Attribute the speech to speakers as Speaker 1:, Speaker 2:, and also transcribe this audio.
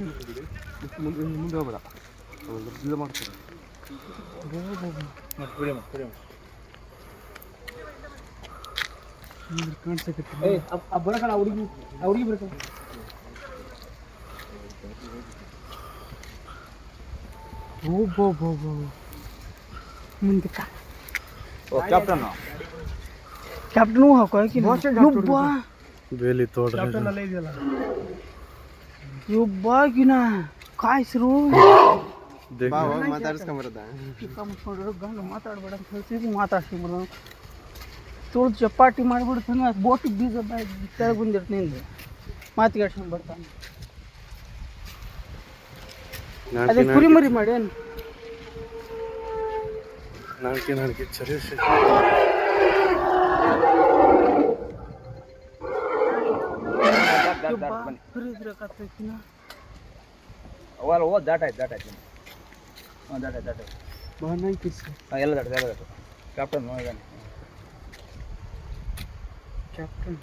Speaker 1: ಮುಂದೆ ಹೋಗ್ಬೇಡ ಇದು ಮಾಡ್ತಾರೆ ಹುಡುಗಿ ಬರ್ತಾರೆ ಮುಂದೆ ಕ್ಯಾಪ್ಟನ್ ಹಾಕೋ ಬೇಲಿ ತೋಡ್ರೊಬ್ಬಾಗಿನ ಕಾಯಿಸ್ರು ಮಾತಾಡಿಸ್ಕೊಂಡ್ರು ಗಂಡು ಮಾತಾಡ್ಬೇಡ ಅಂತ ಹೇಳ್ತೀವಿ ಮಾತಾಡ್ಸ್ಕೊಂಡ್ಬಿಡು ತುಳಿದು ಚಪಾಟಿ ಮಾಡಿಬಿಡ್ತಾನೆ ಬೋಟಿಗೆ ಬೀಜ ಕೆಳಗೆ ಬಂದಿರ್ತೀನಿ ಮಾತಿಗಾಡ್ಸ್ಕೊಂಡು ಬರ್ತಾನೆ ಅದೇ ಕುರಿ ಮರಿ ಮಾಡಿ ಏನು ನಾಲ್ಕೆ ಸರಿ ದಾಟ ಆಯ್ತು ಎಲ್ಲ ದಾಟ ಕ್ಯಾಪ್ಟನ್ ಕ್ಯಾಪ್ಟನ್